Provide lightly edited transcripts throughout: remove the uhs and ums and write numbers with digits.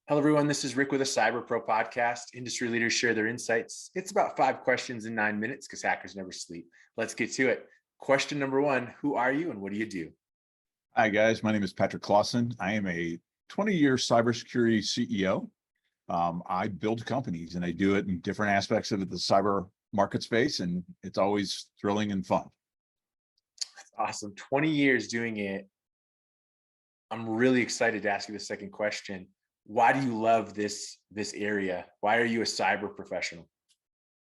Hello, everyone. This is Rick with a Cyber Pro podcast. Industry leaders share their insights. It's about 5 questions in 9 minutes because hackers never sleep. Let's get to it. Question number one, who are you and what do you do? Hi, guys. My name is Patrick Clawson. I am a 20-year cybersecurity CEO. I build companies and I do it in different aspects of the cyber market space, and it's always thrilling and fun. Awesome. 20 years doing it. I'm really excited to ask you the second question. Why do you love this area? Why are you a cyber professional?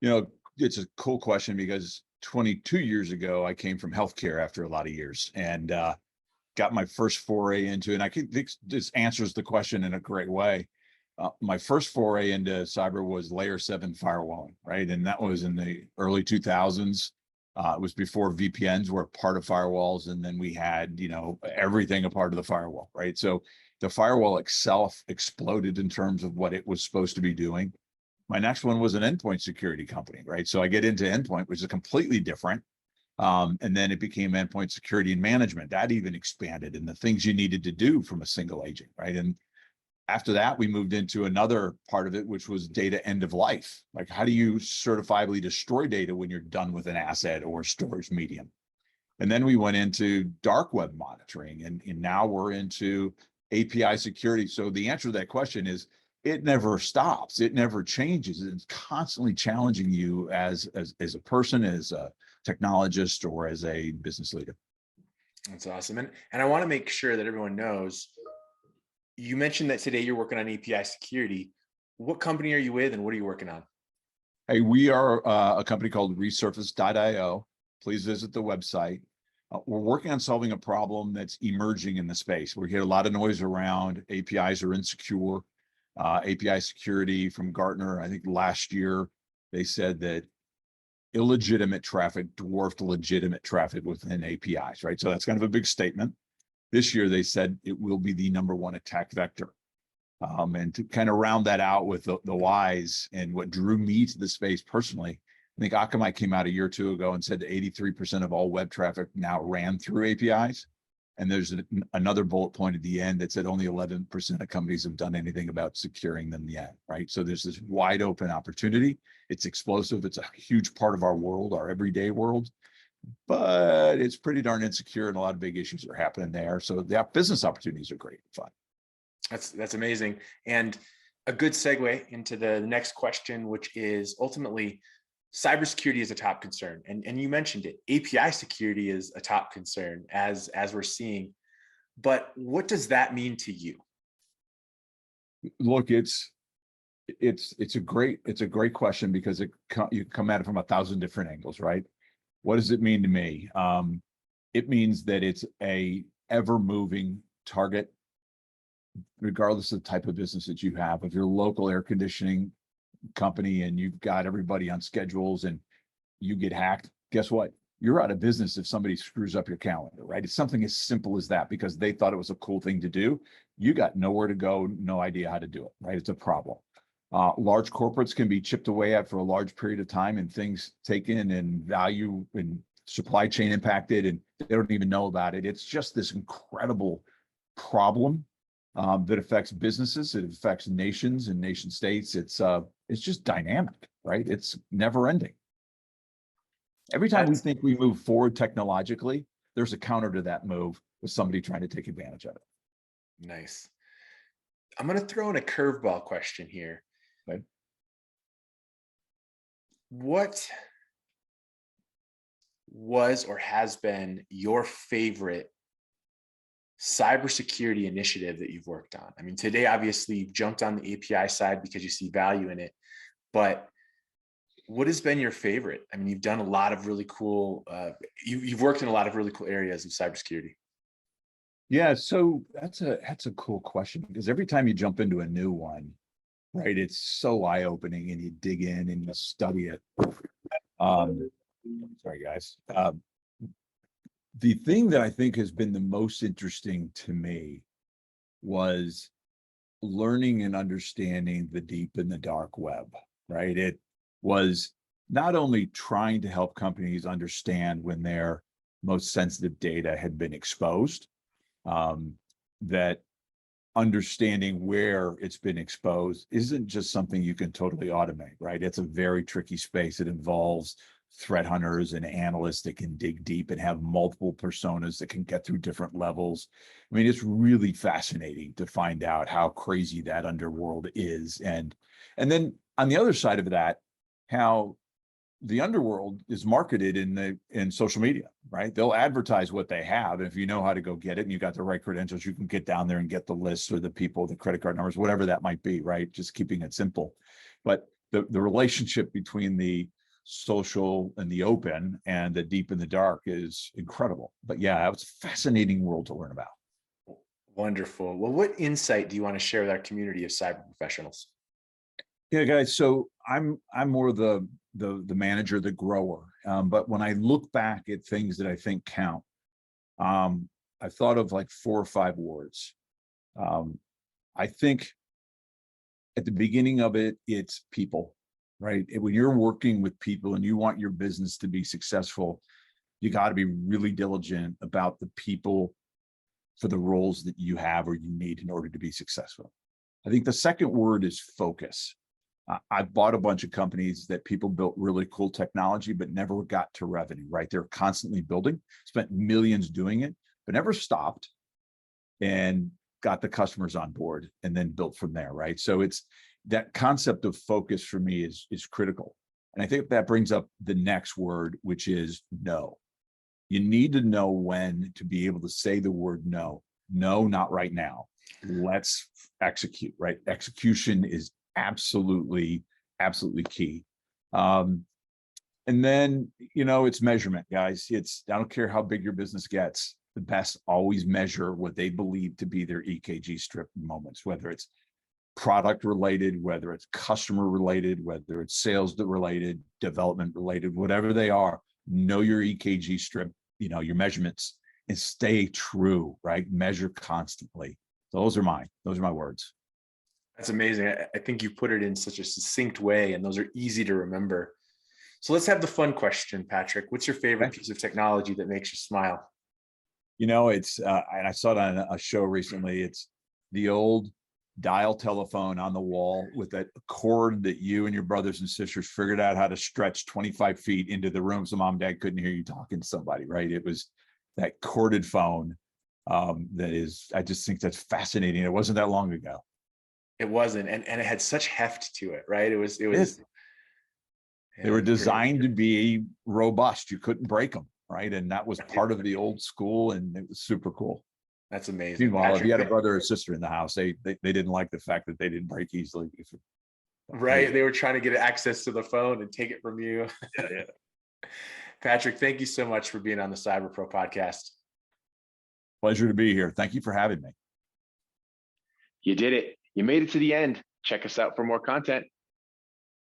It's a cool question because 22 years ago, I came from healthcare after a lot of years and got my first foray into, and I think this answers the question in a great way. My first foray into cyber was layer 7 firewalling, right? And that was in the early 2000s. It was before VPNs were part of firewalls. And then we had, everything a part of the firewall, right? So the firewall itself exploded in terms of what it was supposed to be doing. My next one was an endpoint security company, right? So I get into endpoint, which is completely different. And then it became endpoint security and management. That even expanded in the things you needed to do from a single agent, right? And after that, we moved into another part of it, which was data end of life. Like, how do you certifiably destroy data when you're done with an asset or storage medium? And then we went into dark web monitoring, and now we're into API security. So the answer to that question is it never stops. It never changes. It's constantly challenging you as a person, as a technologist, or as a business leader. That's awesome. And I want to make sure that everyone knows, you mentioned that today you're working on API security. What company are you with and what are you working on? Hey, we are a company called Resurface.io. Please visit the website. We're working on solving a problem that's emerging in the space. We hear a lot of noise around APIs are insecure. API security from Gartner, I think last year, they said that illegitimate traffic dwarfed legitimate traffic within APIs, right? So that's kind of a big statement. This year, they said it will be the #1 attack vector. And to kind of round that out with the whys and what drew me to the space personally, I think Akamai came out a year or two ago and said that 83% of all web traffic now ran through APIs. And there's another bullet point at the end that said only 11% of companies have done anything about securing them yet, right? So there's this wide open opportunity. It's explosive. It's a huge part of our world, our everyday world, but it's pretty darn insecure and a lot of big issues are happening there. So the business opportunities are great and fun. That's amazing. And a good segue into the next question, which is ultimately cybersecurity is a top concern. And you mentioned it, API security is a top concern as we're seeing, but what does that mean to you? Look, it's a great question because you come at it from 1,000 different angles, right? What does it mean to me? It means that it's a ever-moving target, regardless of the type of business that you have. If you're a local air conditioning company and you've got everybody on schedules and you get hacked, guess what? You're out of business if somebody screws up your calendar, right? It's something as simple as that because they thought it was a cool thing to do. You got nowhere to go, no idea how to do it, right? It's a problem. Large corporates can be chipped away at for a large period of time and things taken and value and supply chain impacted and they don't even know about it. It's just this incredible problem that affects businesses. It affects nations and nation states. It's just dynamic, right? It's never ending. Every time we think we move forward technologically, there's a counter to that move with somebody trying to take advantage of it. Nice. I'm going to throw in a curveball question here. Okay. What was or has been your favorite cybersecurity initiative that you've worked on? I mean, today, obviously, you've jumped on the API side because you see value in it, but what has been your favorite? I mean, you've done a lot of really cool, you've worked in a lot of really cool areas of cybersecurity. Yeah, so that's a cool question because every time you jump into a new one, right, it's so eye-opening and you dig in and you study it. Sorry, guys. The thing that I think has been the most interesting to me was learning and understanding the deep and the dark web, right? It was not only trying to help companies understand when their most sensitive data had been exposed, that understanding where it's been exposed isn't just something you can totally automate, right? It's a very tricky space. It involves threat hunters and analysts that can dig deep and have multiple personas that can get through different levels. I mean, it's really fascinating to find out how crazy that underworld is. And then on the other side of that, how the underworld is marketed in social media, right? They'll advertise what they have. And if you know how to go get it and you got the right credentials, you can get down there and get the lists or the people, the credit card numbers, whatever that might be, right? Just keeping it simple. But the relationship between the social and the open and the deep and the dark is incredible. But yeah, it's a fascinating world to learn about. Wonderful. Well, what insight do you want to share with our community of cyber professionals? Yeah, guys. So I'm more the manager, the grower. But when I look back at things that I think count, I thought of like 4 or 5 words. I think at the beginning of it, it's people, right? When you're working with people and you want your business to be successful, you got to be really diligent about the people for the roles that you have or you need in order to be successful. I think the second word is focus. I've bought a bunch of companies that people built really cool technology, but never got to revenue, right? They're constantly building, spent millions doing it, but never stopped and got the customers on board and then built from there, right? So it's that concept of focus for me is critical. And I think that brings up the next word, which is no. You need to know when to be able to say the word no. No, not right now. Let's execute, right? Execution is absolutely key. And then, it's measurement, guys. I don't care how big your business gets, the best always measure what they believe to be their EKG strip moments, whether it's product related, whether it's customer related, whether it's sales related, development related, whatever they are. Know your EKG strip, your measurements, and stay true, right? Measure constantly. Those are my words. That's amazing. I think you put it in such a succinct way, and those are easy to remember. So let's have the fun question, Patrick. What's your favorite piece of technology that makes you smile? It's, and I saw it on a show recently, it's the old dial telephone on the wall with that cord that you and your brothers and sisters figured out how to stretch 25 feet into the room so mom and dad couldn't hear you talking to somebody, right? It was that corded phone. I just think that's fascinating. It wasn't that long ago. It wasn't, and it had such heft to it, right? It was. They were designed to be robust. You couldn't break them, right? And that was part of the old school, and it was super cool. That's amazing. Meanwhile, if you had a brother or sister in the house, they didn't like the fact that they didn't break easily. Right. They were trying to get access to the phone and take it from you. Yeah. Patrick, thank you so much for being on the Cyber Pro podcast. Pleasure to be here. Thank you for having me. You did it. You made it to the end. Check us out for more content.